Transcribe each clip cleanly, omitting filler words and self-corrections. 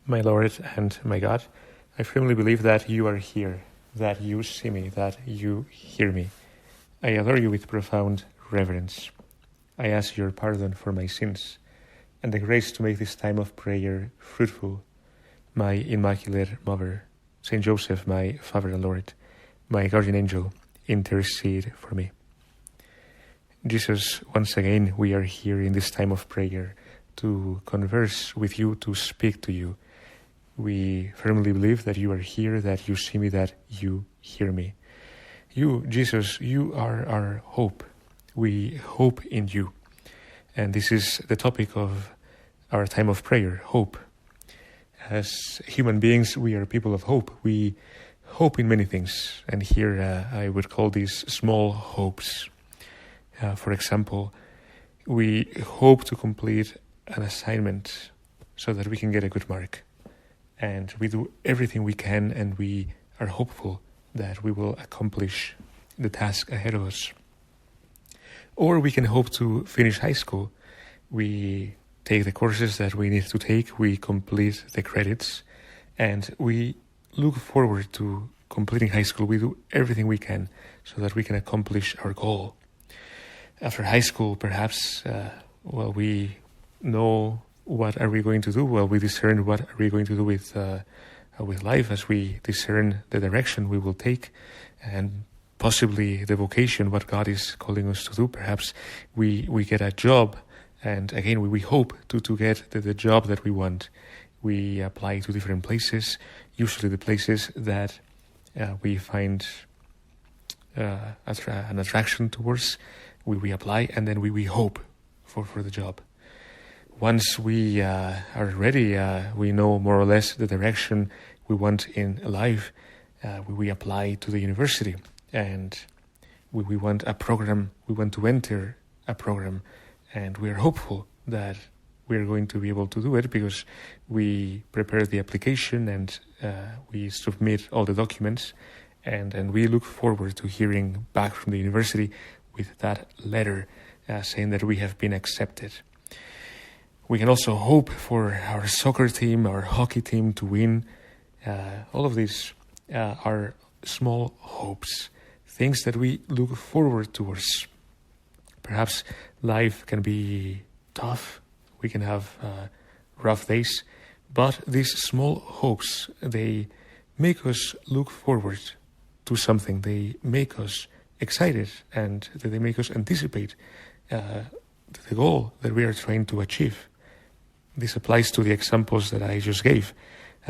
My Lord and my God, I firmly believe that you are here, that you see me, that you hear me. I adore you with profound reverence. I ask your pardon for my sins and the grace to make this time of prayer fruitful. My Immaculate Mother, Saint Joseph, my Father and Lord, my guardian angel, intercede for me. Jesus, once again, we are here in this time of prayer to converse with you, to speak to you. We firmly believe that you are here, that you see me, that you hear me. You, Jesus, you are our hope. We hope in you. And this is the topic of our time of prayer, hope. As human beings, we are people of hope. We hope in many things. And here I would call these small hopes. For example, we hope to complete an assignment so that we can get a good mark. And we do everything we can, and we are hopeful that we will accomplish the task ahead of us. Or we can hope to finish high school. We take the courses that we need to take, we complete the credits, and we look forward to completing high school. We do everything we can so that we can accomplish our goal. After high school, perhaps, we know what are we going to do? Well, we discern what are we going to do with life as we discern the direction we will take and possibly the vocation, what God is calling us to do. Perhaps we get a job, and again, we hope to get the job that we want. We apply to different places, usually the places that we find an attraction towards. We apply, and then we hope for the job. Once we are ready, we know more or less the direction we want in life. We apply to the university, and we want a program. We want to enter a program, and we are hopeful that we are going to be able to do it because we prepare the application and we submit all the documents, and we look forward to hearing back from the university with that letter saying that we have been accepted. We can also hope for our soccer team, our hockey team to win. All of these are small hopes, things that we look forward towards. Perhaps life can be tough. We can have rough days. But these small hopes, they make us look forward to something. They make us excited, and they make us anticipate the goal that we are trying to achieve. This applies to the examples that I just gave.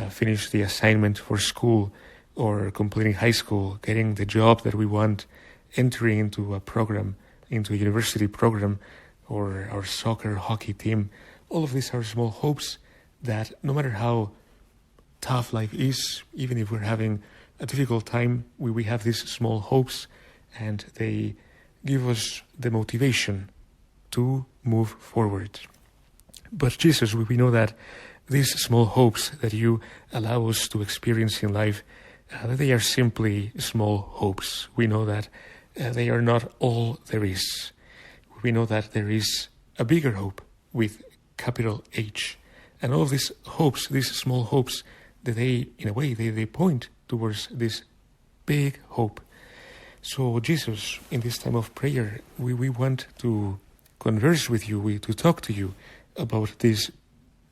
Finish the assignment for school, or completing high school, getting the job that we want, entering into a program, into a university program, or our soccer, hockey team. All of these are small hopes that no matter how tough life is, even if we're having a difficult time, we have these small hopes, and they give us the motivation to move forward. But Jesus, we know that these small hopes that you allow us to experience in life, they are simply small hopes. We know that they are not all there is. We know that there is a bigger hope with capital H. And all of these hopes, these small hopes, that they, in a way, they point towards this big hope. So Jesus, in this time of prayer, we want to converse with you, to talk to you about this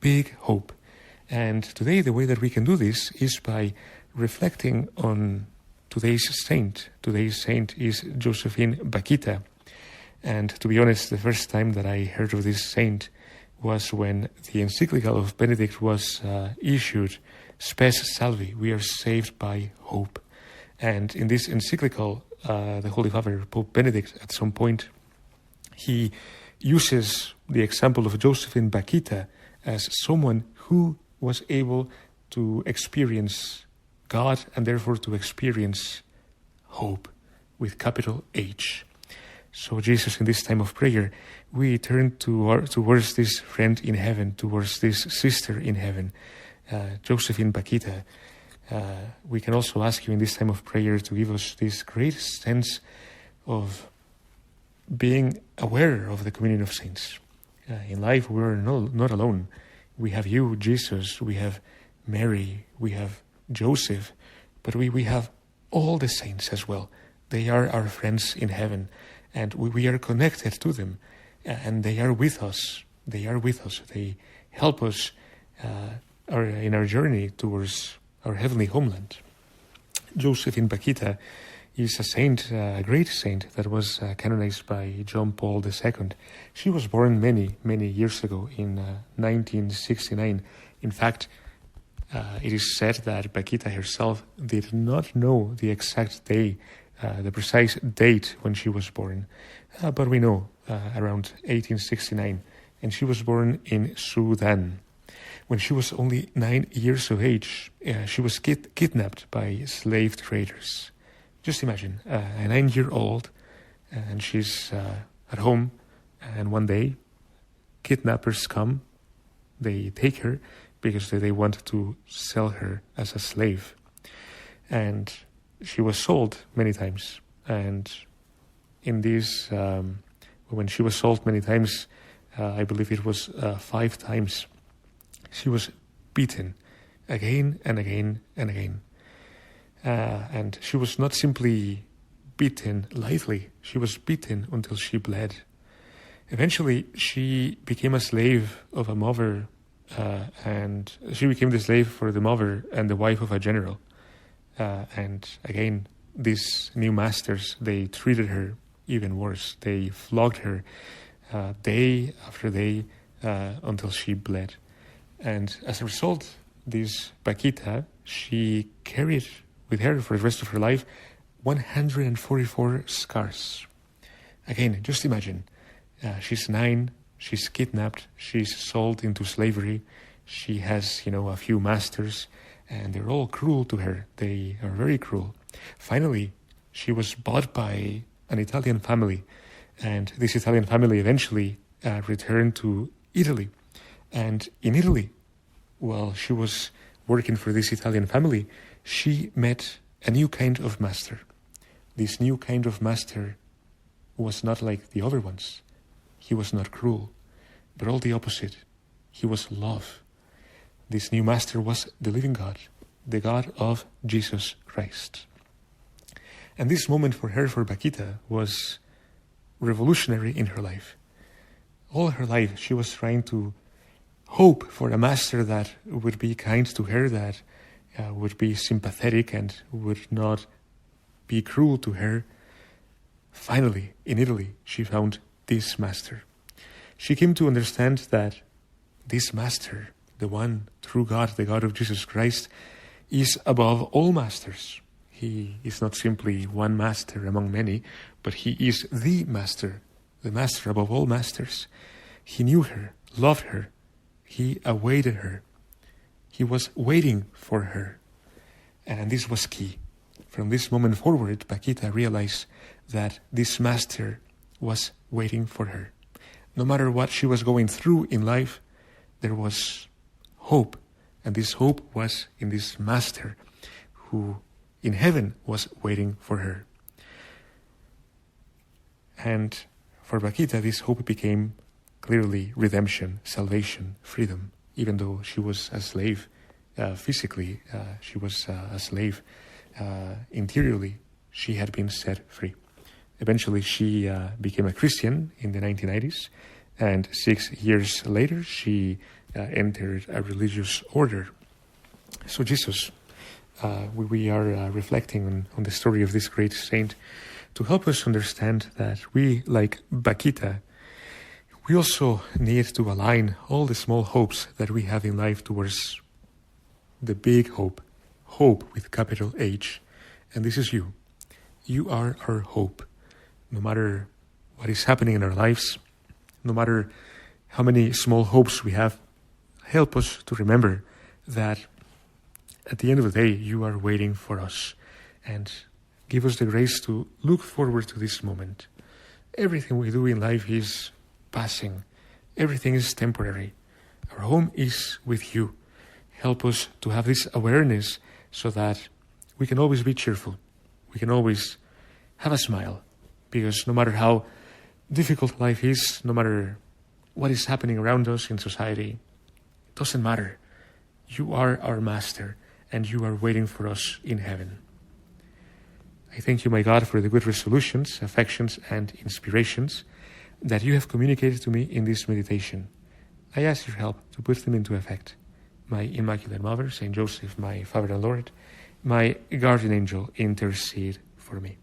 big hope. And today, the way that we can do this is by reflecting on today's saint. Today's saint is Josephine Bakhita. And to be honest, the first time that I heard of this saint was when the encyclical of Benedict was issued, Spes Salvi, we are saved by hope. And in this encyclical, the Holy Father, Pope Benedict, at some point, he uses the example of Josephine Bakhita as someone who was able to experience God and therefore to experience hope with capital H. So Jesus, in this time of prayer, we turn towards this friend in heaven, towards this sister in heaven, Josephine Bakhita. We can also ask you in this time of prayer to give us this great sense of being aware of the communion of saints. In life, we're not alone. We have you, Jesus. We have Mary, we have Joseph, but we have all the saints as well. They are our friends in heaven, and we are connected to them, and they are with us. They are with us. They help us in our journey towards our heavenly homeland. Josephine Bakhita is a saint, a great saint that was canonized by John Paul II. She was born many, many years ago in 1969. In fact, it is said that Bakhita herself did not know the exact day, the precise date when she was born, but we know around 1869, and she was born in Sudan. When she was only 9 years of age, she was kidnapped by slave traders. Just imagine, a 9-year-old, and she's at home, and one day, kidnappers come, they take her, because they want to sell her as a slave. And she was sold many times. And in this, when she was sold many times, I believe it was 5 times, she was beaten again and again and again. And she was not simply beaten lightly, she was beaten until she bled. Eventually, she became a slave of a mother, and she became the slave for the mother and the wife of a general. And again, these new masters, they treated her even worse. They flogged her day after day until she bled. And as a result, this Bakhita, she carried with her for the rest of her life 144 scars. Again, just imagine, she's 9, she's kidnapped, she's sold into slavery, she has, a few masters, and they're all cruel to her. They are very cruel. Finally, she was bought by an Italian family, and this Italian family eventually returned to Italy. And in Italy, while she was working for this Italian family, she met a new kind of master. This new kind of master was not like the other ones. He was not cruel, but all the opposite. He was love. This new master was the living God, the God of Jesus Christ. And this moment for her, for Bakhita, was revolutionary in her life. All her life, she was trying to hope for a master that would be kind to her, that would be sympathetic and would not be cruel to her. Finally, in Italy, she found this master. She came to understand that this master, the one true God, the God of Jesus Christ, is above all masters. He is not simply one master among many, but he is the master above all masters. He knew her, loved her, he awaited her. He was waiting for her. And this was key. From this moment forward, Bakhita realized that this master was waiting for her. No matter what she was going through in life, there was hope. And this hope was in this master who in heaven was waiting for her. And for Bakhita, this hope became clearly redemption, salvation, freedom. Even though she was a slave physically, she was a slave interiorly, she had been set free. Eventually, she became a Christian in the 1990s, and 6 years later, she entered a religious order. So Jesus, we are reflecting on the story of this great saint to help us understand that we, like Bakhita, we also need to align all the small hopes that we have in life towards the big hope, hope with capital H. And this is you. You are our hope. No matter what is happening in our lives, no matter how many small hopes we have, help us to remember that at the end of the day, you are waiting for us. And give us the grace to look forward to this moment. Everything we do in life is passing. Everything is temporary. Our home is with you. Help us to have this awareness so that we can always be cheerful. We can always have a smile. Because no matter how difficult life is, no matter what is happening around us in society, it doesn't matter. You are our Master, and you are waiting for us in heaven. I thank you, my God, for the good resolutions, affections, and inspirations that you have communicated to me in this meditation. I ask your help to put them into effect. My Immaculate Mother, Saint Joseph, my Father and Lord, my guardian angel, intercede for me.